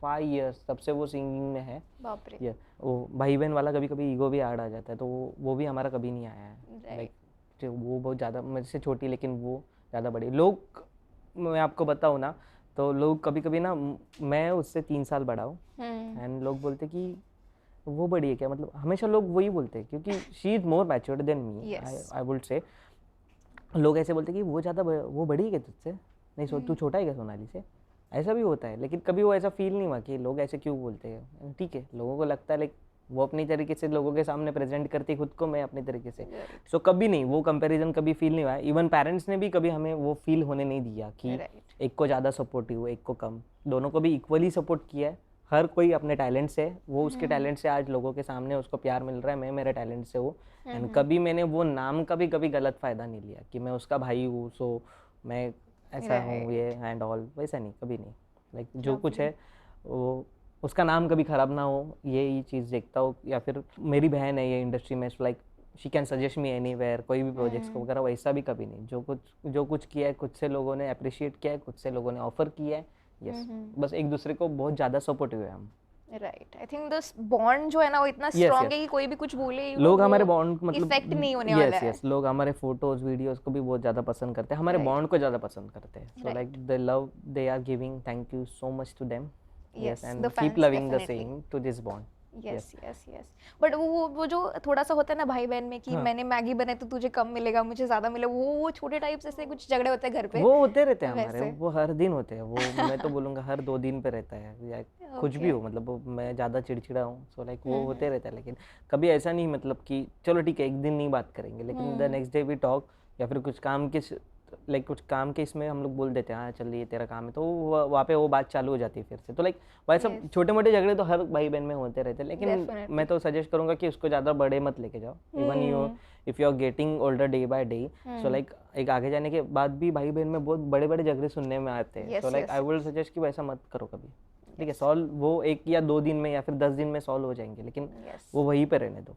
Speaker 3: 5 years, तब से वो सिंगिंग में है.
Speaker 2: बाप रे.
Speaker 3: ये वो भाई बहन वाला कभी कभी ईगो भी ऐड आ जाता है, तो वो भी हमारा कभी नहीं आया है. लाइक वो बहुत ज़्यादा मेरे से छोटी, लेकिन वो ज़्यादा बड़ी. लोग, मैं आपको बताऊँ ना, तो लोग कभी कभी ना, मैं उससे 3 साल बड़ा हूँ, एंड लोग बोलते कि वो बड़ी है क्या, मतलब हमेशा लोग वही बोलते हैं, क्योंकि she is more matured than me. I would say लोग ऐसे बोलते कि वो बड़ी है क्या तुझसे, नहीं तू छोटा है क्या सोनाली से. ऐसा भी होता है, लेकिन कभी वो ऐसा फील नहीं हुआ कि लोग ऐसे क्यों बोलते हैं. ठीक है, लोगों को लगता है लाइक वो अपनी तरीके से लोगों के सामने प्रेजेंट करती है खुद को, मैं अपनी तरीके से. सो कभी नहीं, वो कंपैरिजन कभी फील नहीं हुआ. इवन पेरेंट्स ने भी कभी हमें वो फील होने नहीं दिया कि एक को ज़्यादा सपोर्टिव, एक को कम. दोनों को भी इक्वली सपोर्ट किया है. हर कोई अपने टैलेंट से, वो उसके टैलेंट से आज लोगों के सामने उसको प्यार मिल रहा है, मैं मेरे टैलेंट से हूँ. एंड कभी मैंने वो नाम का भी कभी गलत फ़ायदा नहीं लिया कि मैं उसका भाई हूँ, सो मैं ऐसा हूँ, ये एंड ऑल, वैसा नहीं, कभी नहीं. लाइक जो कुछ है वो, उसका नाम कभी ख़राब ना हो, ये चीज़ देखता हो. या फिर मेरी बहन है ये इंडस्ट्री में, like she can suggest me anywhere, कोई भी प्रोजेक्ट्स को वगैरह, वैसा भी कभी नहीं. जो कुछ किया है खुद से लोगों ने अप्रिशिएट किया है, खुद से लोगों ने ऑफर किया है. यस, बस एक दूसरे को बहुत ज़्यादा सपोर्टिव है हम.
Speaker 2: Right, I think this bond जो है ना वो इतना
Speaker 3: Yes,
Speaker 2: स्ट्रांग
Speaker 3: yes.
Speaker 2: है कि कोई भी कुछ बोले
Speaker 3: लोग हमारे
Speaker 2: वो
Speaker 3: बॉन्ड मतलब
Speaker 2: इफेक्ट नहीं होने वाला
Speaker 3: यस
Speaker 2: है।
Speaker 3: यस लोग हमारे फोटोज वीडियोस को भी बहुत ज़्यादा पसंद करते हैं, हमारे
Speaker 2: राइट,
Speaker 3: बॉन्ड को ज़्यादा पसंद करते हैं, so
Speaker 2: right,
Speaker 3: like the love they are giving, thank you so much to them, yes,
Speaker 2: yes, the
Speaker 3: and keep
Speaker 2: fans
Speaker 3: loving the
Speaker 2: definitely.
Speaker 3: Same to this bond.
Speaker 2: Yes yes yes, but वो जो थोड़ा सा होता है ना भाई बहन में कि
Speaker 3: हाँ,
Speaker 2: मैंने मैगी बनाई तो तुझे कम मिलेगा मुझे ज़्यादा मिले, वो छोटे टाइप्स ऐसे कुछ झगड़े होते हैं घर पे,
Speaker 3: वो होते रहते हैं हमारे,
Speaker 2: वैसे।
Speaker 3: वो हर दिन होते हैं, वो मैं तो बोलूँगा हर 2 दिन पे रहता है, या कुछ भी
Speaker 2: ओके।
Speaker 3: हो, मतलब वो मैं ज़्यादा चिड़चिड़ा हूँ, सो लाइक वो
Speaker 2: हम्म
Speaker 3: होते रहता है, लेकिन कभी ऐसा नहीं मतलब कि चलो ठीक है एक दिन नहीं बात करेंगे, लेकिन the next day we talk, या फिर कुछ काम के लाइक कुछ काम के इसमें हम लोग बोल देते हैं हाँ चल ये तेरा काम है, तो वहाँ पे वो बात चालू हो जाती है फिर से, तो लाइक वही सब
Speaker 2: Yes,
Speaker 3: छोटे मोटे झगड़े तो हर भाई बहन में होते रहते हैं, लेकिन
Speaker 2: definitely.
Speaker 3: मैं तो सजेस्ट करूँगा कि उसको ज़्यादा बड़े मत लेके जाओ, even you if you are getting older day by day, so like एक आगे जाने के बाद भी भाई बहन में बहुत बड़े बड़े झगड़े सुनने में आते हैं,
Speaker 2: Yes,
Speaker 3: so like
Speaker 2: yes,
Speaker 3: I would suggest कि वैसा मत करो कभी, ठीक है, सॉल्व वो 1 या 2 दिन में या फिर 10 दिन में सॉल्व हो जाएंगे, लेकिन
Speaker 2: yes.
Speaker 3: वो वहीं पे रहने दो।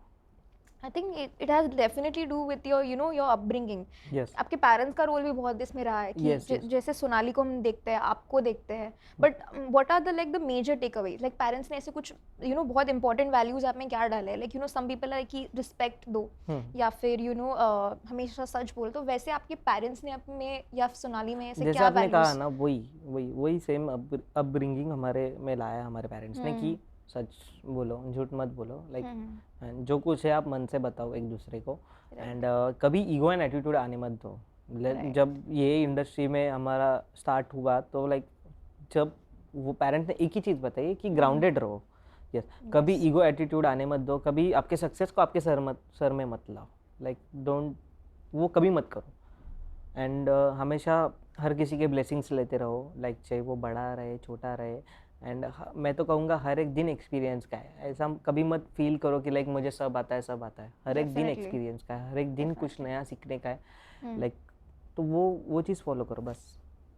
Speaker 2: I think it has definitely do with your your upbringing.
Speaker 3: Yes
Speaker 2: आपके पेरेंट्स का रोल भी बहुत इसमें रहा है कि
Speaker 3: यस यस
Speaker 2: जैसे सोनाली को हम देखते हैं, आपको देखते हैं, but what are the like the major takeaway, like parents ने ऐसे कुछ बहुत इंपॉर्टेंट वैल्यूज आप में क्या डाले, लाइक सम पीपल है कि रिस्पेक्ट दो, या फिर हमेशा सच बोल, तो वैसे आपके पेरेंट्स ने आप में या सोनाली में ऐसे
Speaker 3: जैसे
Speaker 2: क्या
Speaker 3: आपने कहा
Speaker 2: वैल्यूज?
Speaker 3: ना वही सेम अपब्रिंगिंग हमारे में लाया हमारे पेरेंट्स ने कि सच बोलो, झूठ मत बोलो, लाइक जो कुछ है आप मन से बताओ एक दूसरे को, एंड कभी ईगो एंड एटीट्यूड आने मत दो। जब ये इंडस्ट्री में हमारा स्टार्ट हुआ तो लाइक जब वो पेरेंट्स ने एक ही चीज़ बताई कि ग्राउंडेड रहो, यस, कभी ईगो एटीट्यूड आने मत दो, कभी आपके सक्सेस को आपके सर में मत लाओ, लाइक डोंट, वो कभी मत करो, एंड हमेशा हर किसी के ब्लेसिंग्स लेते रहो, लाइक चाहे वो बड़ा रहे छोटा रहे, एंड मैं तो कहूँगा हर एक दिन एक्सपीरियंस का है, ऐसा कभी मत फील करो कि लाइक मुझे सब आता है सब आता है, हर एक दिन
Speaker 2: Definitely.
Speaker 3: एक्सपीरियंस का है, हर एक दिन कुछ नया सीखने का है, लाइक तो वो चीज़ फॉलो करो बस,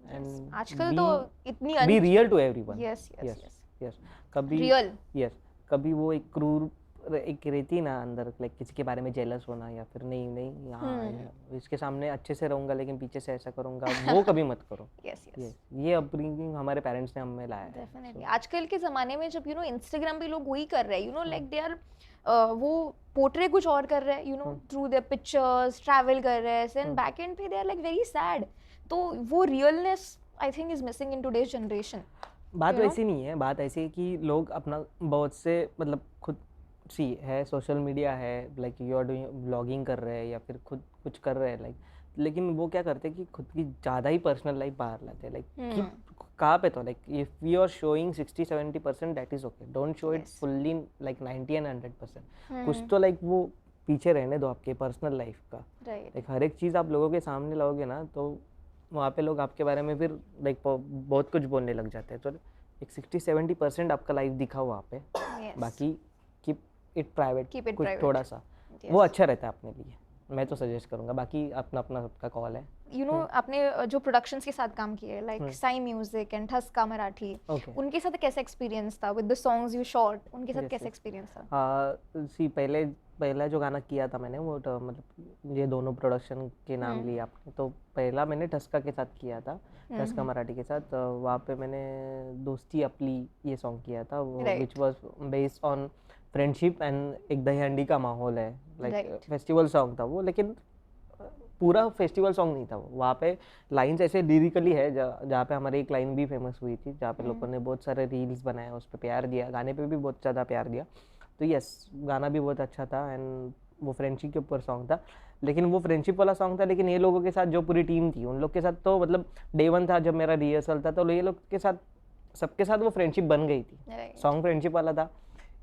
Speaker 3: एंड
Speaker 2: आजकल तो इतनी
Speaker 3: be real to everyone.
Speaker 2: Yes yes
Speaker 3: yes
Speaker 2: yes,
Speaker 3: yes कभी
Speaker 2: रियल।
Speaker 3: यस कभी वो एक क्रूर एक रहती है ना अंदर, लाइक किसी के बारे में जेलस होना, या फिर नहीं नहीं हाँ इसके सामने अच्छे से रहूंगा लेकिन पीछे से ऐसा करूंगा, वो कभी मत करो।
Speaker 2: यस यस,
Speaker 3: ये अपब्रिंगिंग हमारे पेरेंट्स ने हमें लाया है।
Speaker 2: डेफिनेटली। आजकल के ज़माने में जब इंस्टाग्राम पे लोग वही कर रहे हैं, लाइक दे आर वो पोर्ट्रे कुछ और कर रहे हैं, थ्रू देयर पिक्चर्स ट्रैवल कर रहे हैं, एंड बैक एंड पे they are like very sad, तो वो realness I think is missing in today's generation.
Speaker 3: बात वैसी नहीं है, बात ऐसी है कि लोग अपना बहुत से मतलब खुद सी है, सोशल मीडिया है, like you are doing blogging कर रहे हैं या फिर खुद कुछ कर रहे हैं, लाइक लेकिन वो क्या करते हैं कि खुद की ज़्यादा ही पर्सनल लाइफ बाहर लाते हैं, लाइक कि कहाँ पे, तो like if you are showing 60-70% that is okay, don't show it fully like 90 and 100%, कुछ तो लाइक वो पीछे रहने दो आपके पर्सनल लाइफ का, लाइक हर एक चीज़ आप लोगों के सामने लाओगे ना तो वहाँ पे लोग आपके बारे में फिर लाइक बहुत कुछ बोलने लग जाते हैं, तो एक 60-70% आपका लाइफ दिखाओ वहाँ पे, बाकी कीप इट प्राइवेट कुछ थोड़ा सा, वो अच्छा रहता है अपने लिए, मैं तो सजेस्ट करूँगा, बाकी अपना अपना सबका कॉल है।
Speaker 2: आपने जो प्रोडक्शंस के साथ काम किए like Sai Music and Thaska Marathi, उनके साथ कैसा एक्सपीरियंस था with the songs you shot, उनके साथ कैसा एक्सपीरियंस था?
Speaker 3: सी पहला जो गाना किया था मैंने वो तो मतलब ये दोनों प्रोडक्शन के नाम लिए आपने, तो पहला मैंने ठसका के साथ किया था, ठसका मराठी के साथ, वहाँ पे मैंने दोस्ती अपली ये सॉन्ग किया था, which was based on friendship and एक दही हंडी का माहौल है, लाइक फेस्टिवल सॉन्ग था वो, लेकिन पूरा फेस्टिवल सॉन्ग नहीं था वो, वहाँ पे लाइंस ऐसे लिरिकली है जहाँ पे हमारी एक लाइन भी फेमस हुई थी, जहाँ पे लोगों ने बहुत सारे रील्स बनाए, उस पर प्यार दिया, गाने पे भी बहुत ज़्यादा प्यार दिया, तो यस गाना भी बहुत अच्छा था, एंड वो फ्रेंडशिप के ऊपर सॉन्ग था, लेकिन वो फ्रेंडशिप वाला सॉन्ग था, लेकिन ये लोगों के साथ जो पूरी टीम थी उन लोग के साथ तो मतलब डे 1 था जब मेरा रिहर्सल था, तो ये लोग के साथ सबके साथ वो फ्रेंडशिप बन गई थी, सॉन्ग फ्रेंडशिप वाला था,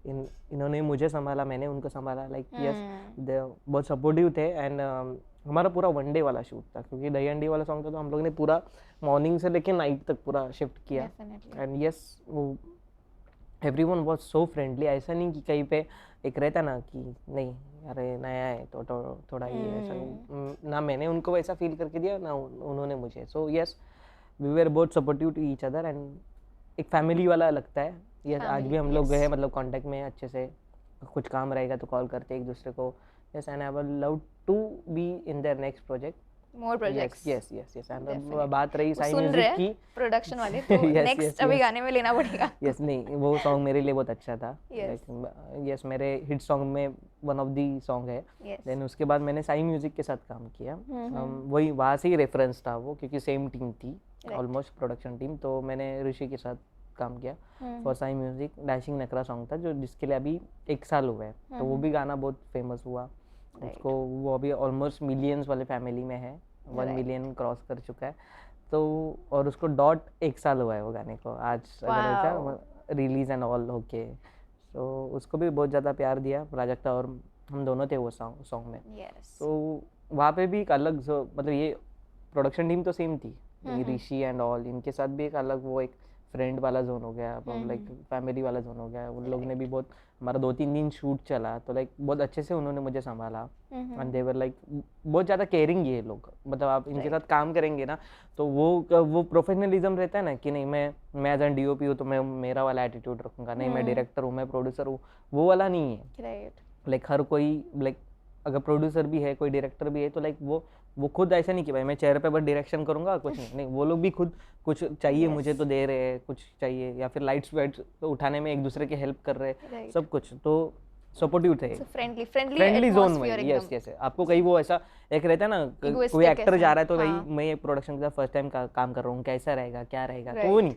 Speaker 3: इन्होंने मुझे संभाला, मैंने उनको संभाला, लाइक यस बहुत सपोर्टिव थे, एंड हमारा पूरा 1 डे वाला शूट था, क्योंकि दही हंडी वाला सॉन्ग था तो हम लोग ने पूरा मॉर्निंग से लेके नाइट तक पूरा शिफ्ट किया, एंड यस वो एवरीवन वाज सो फ्रेंडली, ऐसा नहीं कि कहीं पे एक रहता ना कि नहीं अरे नया है तो थोड़ा ये ऐसा ना, मैंने उनको वैसा फील करके दिया ना उन्होंने मुझे, so yes we were both supportive to each other, and एक फैमिली वाला लगता है, यस आज भी हम लोग गए मतलब कांटेक्ट में अच्छे से, कुछ काम रहेगा तो कॉल करते एक दूसरे को, yes, and I would love to be in their next project,
Speaker 2: more projects
Speaker 3: yes yes yes and
Speaker 2: Definitely.
Speaker 3: बात रही
Speaker 2: वो
Speaker 3: साई
Speaker 2: सुन
Speaker 3: म्यूजिक
Speaker 2: रहे
Speaker 3: की।
Speaker 2: प्रोडक्शन वाले तो
Speaker 3: Yes,
Speaker 2: नेक्स्ट
Speaker 3: yes,
Speaker 2: अभी
Speaker 3: yes.
Speaker 2: गाने में लेना पड़ेगा।
Speaker 3: यस नहीं वो सॉन्ग मेरे लिए बहुत अच्छा था।
Speaker 2: Yes.
Speaker 3: यस मेरे हिट सॉन्ग में वन ऑफ दी सॉन्ग है।
Speaker 2: Yes.
Speaker 3: देन उसके बाद मैंने साई म्यूजिक के साथ काम किया।
Speaker 2: हम्म।
Speaker 3: वही वहाँ से ही रेफरेंस था वो, क्योंकि सेम टीम थी
Speaker 2: Right.
Speaker 3: Almost production team. तो मैंने ऋषि के साथ काम किया
Speaker 2: हम्म।
Speaker 3: For Sai Music. डैशिंग नखरा सॉन्ग था जो जिसके लिए अभी 1 साल हुआ है, तो वो भी गाना बहुत फेमस हुआ।
Speaker 2: Right.
Speaker 3: उसको वो अभी ऑलमोस्ट मिलियंस वाले फैमिली में है, 1
Speaker 2: Right.
Speaker 3: मिलियन क्रॉस कर चुका है। तो और उसको डॉट 1 साल हुआ है वो गाने को आज अगर
Speaker 2: Wow.
Speaker 3: ऐसा रिलीज एंड ऑल होके। तो उसको भी बहुत ज़्यादा प्यार दिया प्राजक्ता और हम दोनों थे वो सॉन्ग में।
Speaker 2: Yes.
Speaker 3: तो वहाँ पे भी एक अलग मतलब ये प्रोडक्शन टीम तो सेम थी, ऋषि एंड ऑल, इनके साथ भी एक अलग वो एक फ्रेंड वाला जोन हो गया, लाइक फैमिली वाला जोन हो गया। उन लोग ने भी बहुत, हमारा 2-3 दिन शूट चला तो लाइक बहुत अच्छे से उन्होंने मुझे संभाला एंड दे वर लाइक बहुत ज़्यादा केयरिंग ये लोग। मतलब आप इनके साथ काम करेंगे ना तो वो प्रोफेशनलिज्म रहता है ना कि नहीं मैं एज एन डीओपी हूँ तो मैं मेरा वाला एटीट्यूड रखूँगा, नहीं मैं डायरेक्टर हूँ, मैं प्रोड्यूसर हूँ, वो वाला नहीं है।
Speaker 2: Right.
Speaker 3: लाइक हर कोई लाइक अगर प्रोड्यूसर भी है कोई डायरेक्टर भी है तो लाइक वो खुद ऐसा नहीं कि भाई मैं चेहरे पे बस डायरेक्शन करूंगा कुछ नहीं, वो लोग भी खुद कुछ चाहिए
Speaker 2: Yes.
Speaker 3: मुझे तो दे रहे हैं, कुछ चाहिए या फिर लाइट्स वाइट्स तो उठाने में एक दूसरे की हेल्प कर रहे हैं,
Speaker 2: Right.
Speaker 3: सब कुछ तो सपोर्टिव थे।
Speaker 2: So friendly
Speaker 3: फ्रेंडली जोन में
Speaker 2: atmosphere
Speaker 3: यस
Speaker 2: एकदम।
Speaker 3: यस। आपको कहीं वो ऐसा एक रहता है ना
Speaker 2: Egoistic
Speaker 3: कोई एक्टर
Speaker 2: ऐसा,
Speaker 3: जा रहा है तो भाई
Speaker 2: हाँ।
Speaker 3: मैं एक प्रोडक्शन के साथ फर्स्ट टाइम काम कर रहा हूँ, कैसा रहेगा क्या रहेगा, तो
Speaker 2: Right.
Speaker 3: वो नहीं,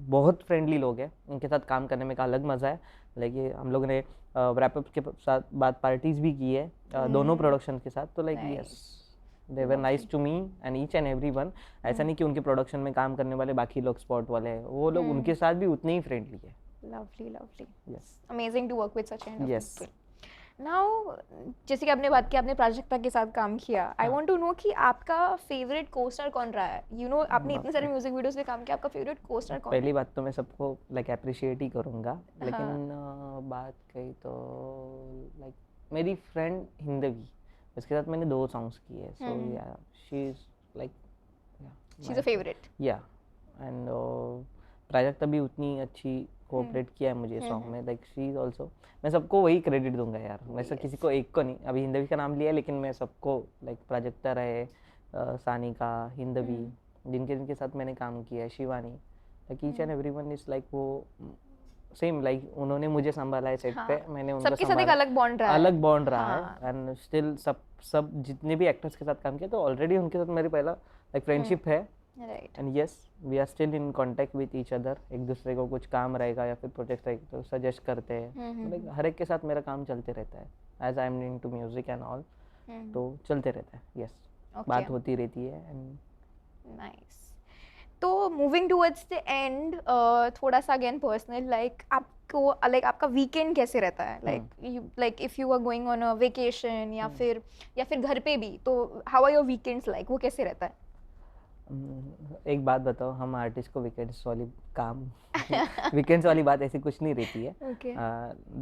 Speaker 3: बहुत फ्रेंडली लोग हैं, उनके साथ काम करने में का अलग मजा है। लाइक ये हम लोग ने रैपअप के साथ बाद पार्टीज भी की है दोनों प्रोडक्शन के साथ, तो like
Speaker 2: Nice.
Speaker 3: Yes they were nice to me and each and every one. ऐसा नहीं कि उनके प्रोडक्शन में काम करने वाले बाकी लोग स्पॉट वाले हैं, वो लोग उनके साथ भी उतने ही फ्रेंडली है।
Speaker 2: Lovely, lovely.
Speaker 3: Yes
Speaker 2: Amazing to work with such kind of
Speaker 3: Yes.
Speaker 2: people. Now, जैसे कि आपने बात की आपने प्राजक्ता के साथ काम किया, आई वांट टू नो कि आपका फेवरेट कोस्टर कौन रहा है? यू नो आपने इतने सारे म्यूजिक वीडियोस पे काम किया, आपका फेवरेट कोस्टर कौन है?
Speaker 3: पहली बात तो मैं सबको लाइक अप्रिशिएट ही करूँगा, लेकिन बात कही तो लाइक मेरी फ्रेंड हिंदवी, उसके साथ मैंने 2 सॉन्ग्स किए, सो या she is like
Speaker 2: she is a favourite.
Speaker 3: या एंड प्राजक्ता भी उतनी अच्छी कोऑपरेट किया है मुझे सॉन्ग में, लाइक शी इज आल्सो। मैं सबको वही क्रेडिट दूंगा यार, वैसा किसी को एक को नहीं, अभी हिंदवी का नाम लिया लेकिन मैं सबको लाइक प्राजक्ता रहे, सानिका, हिंदवी, जिनके साथ मैंने काम किया है, Shivani, like each and everyone is like वो सेम लाइक उन्होंने मुझे संभाला है सेट पे, मैंने उनको
Speaker 2: सबके साथ एक अलग बॉन्ड रहा है।
Speaker 3: अलग बॉन्ड रहा है एंड स्टिल सब जितने भी एक्टर्स के साथ काम किया तो ऑलरेडी उनके साथ मेरी पहला लाइक फ्रेंडशिप है।
Speaker 2: Right.
Speaker 3: And yes we are still in contact with each other, एक दूसरे को कुछ काम रहेगा या फिर प्रोजेक्ट रहेगा तो सजेस्ट करते हैं, लाइक हर एक के साथ मेरा काम चलते रहता है as I am into music and all, तो चलते रहता है। यस बात होती रहती है एंड
Speaker 2: नाइस। तो मूविंग टुवर्ड्स द एंड, थोड़ा सा अगेन पर्सनल, लाइक आपको लाइक आपका वीकेंड कैसे रहता है? Like if you are going on a vacation या फिर घर पे भी, तो how are your weekends like, वो कैसे रहता है?
Speaker 3: एक बात बताओ, हम आर्टिस्ट को वीकेंड्स वाली काम वीकेंड्स वाली बात ऐसी कुछ नहीं रहती है।
Speaker 2: Okay.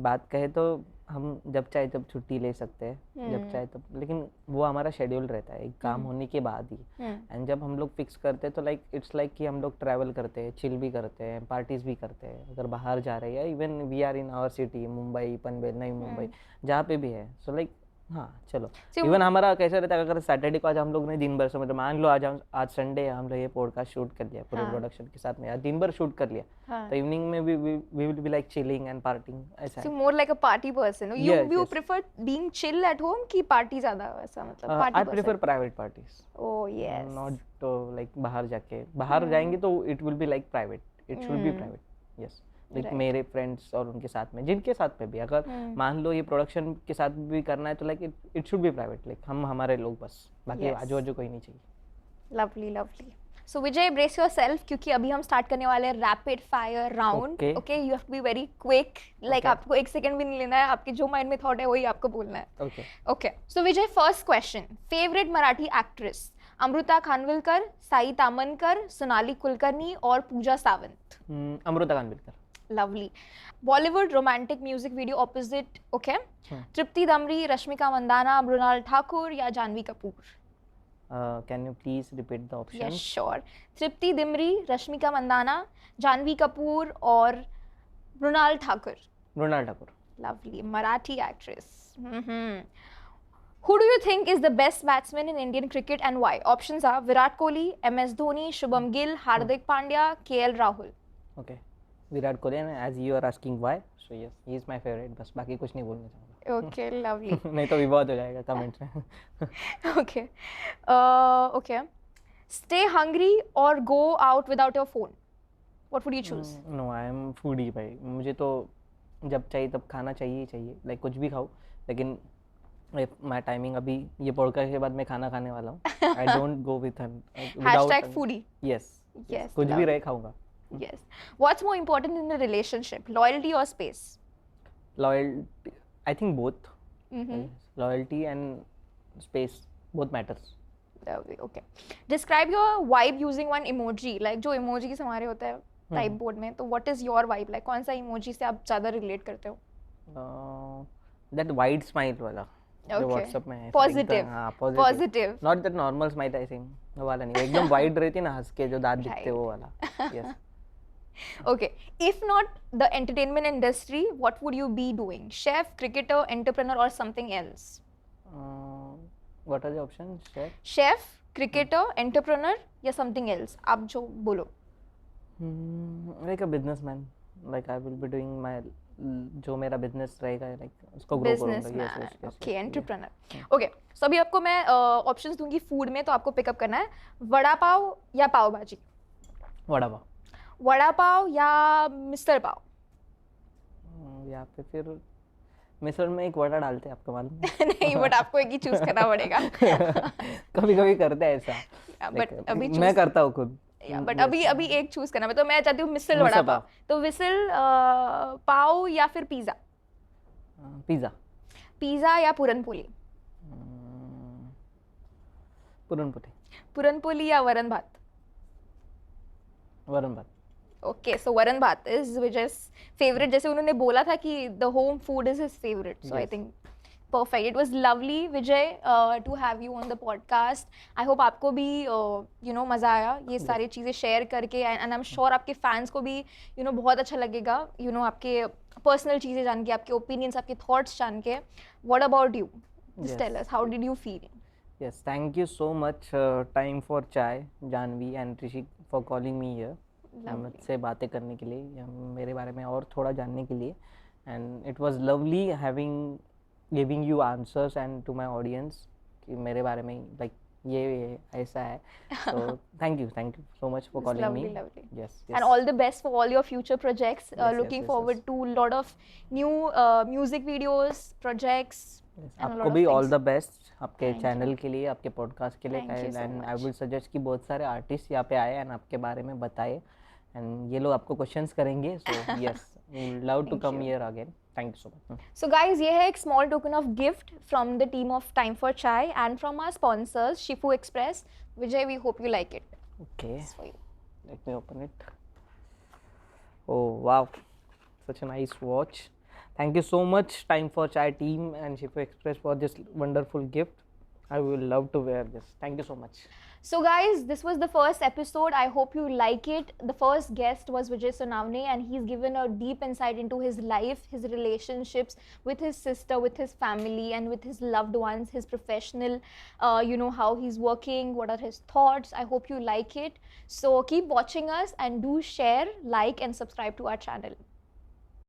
Speaker 3: बात कहे तो हम जब चाहे तब छुट्टी ले सकते हैं, जब चाहे तब, लेकिन वो हमारा शेड्यूल रहता है एक काम होने के बाद ही। एंड जब हम लोग फिक्स करते हैं तो लाइक इट्स लाइक कि हम लोग ट्रैवल करते हैं, चिल भी करते हैं, पार्टीज भी करते हैं, अगर बाहर जा रहे हैं, even we are in our city, Mumbai, Panvel, Navi Mumbai, जहाँ पे भी है, सो लाइक हाँ चलो। इवन हमारा कैसा रहता है, अगर सैटरडे को आज हम लोग ने दिन भर से, मतलब मान लो आज संडे है, हम लोग ये पॉडकास्ट शूट कर लिया पूरे प्रोडक्शन के साथ में, आज दिन भर शूट कर लिया, तो इवनिंग में we will be like chilling and partying, ऐसा
Speaker 2: So more like a party person. You prefer being chill at home कि party ज़्यादा वैसा, मतलब party
Speaker 3: I
Speaker 2: person?
Speaker 3: prefer private parties.
Speaker 2: Oh yes.
Speaker 3: Not like बाहर जाएंगे तो it will be like private. It should be private. Yes. Like मेरे friends और उनके साथ में, जिनके साथ में भी, अगर मान लो ये प्रोडक्शन के साथ भी करना है तो like it should be private, like हम हमारे लोग बस, बाकी आजू बाजू कोई नहीं चाहिए।
Speaker 2: Lovely, lovely. So Vijay, brace yourself क्योंकि अभी हम स्टार्ट करने वाले हैं rapid fire round. Okay, you have to be very quick. Like आपको 1 सेकंड भी नहीं लेना है, आपके जो माइंड में थॉट है वही आपको बोलना है। Okay. So Vijay, first question. Favorite Marathi actress? Amruta Khanvilkar, Sai Tamankar, Sonali Kulkarni और पूजा Sawant?
Speaker 3: Amruta Khanvilkar.
Speaker 2: Lovely. Bollywood romantic music video opposite, okay? तृप्ति दमरी, रश्मिका मंदाना, मृणाल ठाकुर या Janhvi Kapoor?
Speaker 3: Can you please repeat the options?
Speaker 2: Yes, sure. तृप्ति दिमरी, रश्मिका मंदाना, जानवी कपूर और Mrinal Thakur?
Speaker 3: Mrinal Thakur.
Speaker 2: Lovely. Marathi actress. Who do you think is the best batsman in Indian cricket and why? Options are Virat Kohli, MS Dhoni, Shubham Gill, Hardik Pandya, KL Rahul.
Speaker 3: Okay. Virat Kohli, and as you are asking why, so yes, he is my favorite. बस बाकी कुछ नहीं बोलना चाहूँगा.
Speaker 2: Okay, lovely.
Speaker 3: नहीं तो विवाद हो जाएगा कमेंट्स में.
Speaker 2: Okay. Okay. Stay hungry or go out without your phone. What would you choose?
Speaker 3: No, I am foodie भाई. मुझे तो जब चाहिए तब खाना चाहिए ही चाहिए. Like कुछ भी खाओ. लेकिन my timing अभी ये पॉडकास्ट के बाद मैं खाना खाने वाला हूँ. I don't go with him.
Speaker 2: Hashtag foodie.
Speaker 3: Yes.
Speaker 2: Yes.
Speaker 3: कुछ भी रहे खाऊंगा.
Speaker 2: Yes. What's more important in a relationship, loyalty or space?
Speaker 3: Loyalty, I think both.
Speaker 2: Mm-hmm.
Speaker 3: Loyalty and space both matters.
Speaker 2: Okay. Describe your vibe using one emoji. Like जो emojis हमारे होते हैं type board में, तो what is your vibe? Like कौन सा emoji से आप ज़्यादा relate करते हो?
Speaker 3: That wide smile वाला. जो
Speaker 2: Okay.
Speaker 3: WhatsApp में है.
Speaker 2: Positive.
Speaker 3: हाँ,
Speaker 2: Positive.
Speaker 3: Not that normal smile I think. वो वाला नहीं. वो एकदम wide रहती है ना, हंस के जो दांत दिखते हैं वो वाला. Yes.
Speaker 2: Okay. If not the entertainment industry, what would you be doing? Chef, cricketer, entrepreneur, or something else?
Speaker 3: What are the options? Chef?
Speaker 2: Chef, cricketer, entrepreneur, या something else? आप जो बोलो.
Speaker 3: Like a businessman. Like I will be doing my जो मेरा business रहेगा like उसको grow करूँगा.
Speaker 2: Businessman.
Speaker 3: Yes, yes,
Speaker 2: Okay,
Speaker 3: yes,
Speaker 2: entrepreneur.
Speaker 3: yeah.
Speaker 2: Okay. So अभी आपको मैं options दूंगी food में, तो आपको pick up करना है वड़ा पाव या पाव भाजी.
Speaker 3: वड़ा पाव.
Speaker 2: वड़ा पाव या मिसल पाव.
Speaker 3: यहाँ पे फिर मिसल में एक वड़ा डालते हैं, आपको मालूम है?
Speaker 2: नहीं, बट आपको एक ही चूज करना पड़ेगा.
Speaker 3: कभी कभी करते हैं ऐसा.
Speaker 2: बट
Speaker 3: Like,
Speaker 2: अभी
Speaker 3: मैं करता हूँ खुद.
Speaker 2: बट अभी एक चूज करना है. तो मैं चाहती हूँ मिसल वड़ा
Speaker 3: मिसल
Speaker 2: पाव. तो मिसल पाव या फिर पिज्जा.
Speaker 3: पिज्जा.
Speaker 2: पिज्जा या पूरनपोली.
Speaker 3: पूरनपोली.
Speaker 2: पूरनपोली या वरण भात.
Speaker 3: वरण भात.
Speaker 2: ओके, सो वरण भात इज विजय's फेवरेट. जैसे उन्होंने बोला था कि the home food is his favourite, so I
Speaker 3: Yes.
Speaker 2: Think perfect. It was lovely, Vijay, to have you on the podcast. I hope आपको भी मज़ा आया ये सारी चीज़ें शेयर करके, and I'm sure आपके fans को भी बहुत अच्छा लगेगा आपके personal चीज़ें जान के, आपके opinions, आपके thoughts जान के. What about you? Just
Speaker 3: Yes.
Speaker 2: tell us, how did you feel?
Speaker 3: Yes, thank you so much. Time for chai, Janvi and Rishi for calling me here. मुझसे बातें करने के लिए, या मेरे बारे में और थोड़ा जानने के लिए. And it was lovely giving you answers and to my audience कि मेरे बारे में like ये ऐसा है. So thank you so much for
Speaker 2: It's
Speaker 3: calling
Speaker 2: lovely,
Speaker 3: me.
Speaker 2: lovely.
Speaker 3: Yes.
Speaker 2: And all the best for all your future projects.
Speaker 3: Yes,
Speaker 2: Looking
Speaker 3: yes,
Speaker 2: forward
Speaker 3: yes.
Speaker 2: to a lot of new music videos, projects.
Speaker 3: Yes,
Speaker 2: and a lot
Speaker 3: आपको
Speaker 2: of
Speaker 3: भी all
Speaker 2: things.
Speaker 3: the best आपके
Speaker 2: Thank
Speaker 3: channel के लिए, आपके podcast के लिए.
Speaker 2: Thank you so
Speaker 3: And I
Speaker 2: much.
Speaker 3: will suggest कि बहुत सारे आर्टिस्ट यहाँ पे आए and आपके बारे में बताए, and ये लोग आपको क्वेश्चंस करेंगे. So yes, we would love to
Speaker 2: Thank
Speaker 3: come
Speaker 2: you.
Speaker 3: here again. Thank you so much.
Speaker 2: So guys, ये है एक small token of gift from the team of Time for Chai and from our sponsors Shifu Express. Vijay, we hope you like it.
Speaker 3: Okay,
Speaker 2: It's for you.
Speaker 3: let me open it. Oh wow, such a nice watch. Thank you so much Time for Chai team and Shifu Express for this wonderful gift. I will love to wear this. Thank you so much.
Speaker 2: So guys, this was the first episode. I hope you like it. The first guest was Vijay Sonavne, and he's given a deep insight into his life, his relationships with his sister, with his family, and with his loved ones, his professional, how he's working, what are his thoughts. I hope you like it. So keep watching us and do share, like, and subscribe to our channel.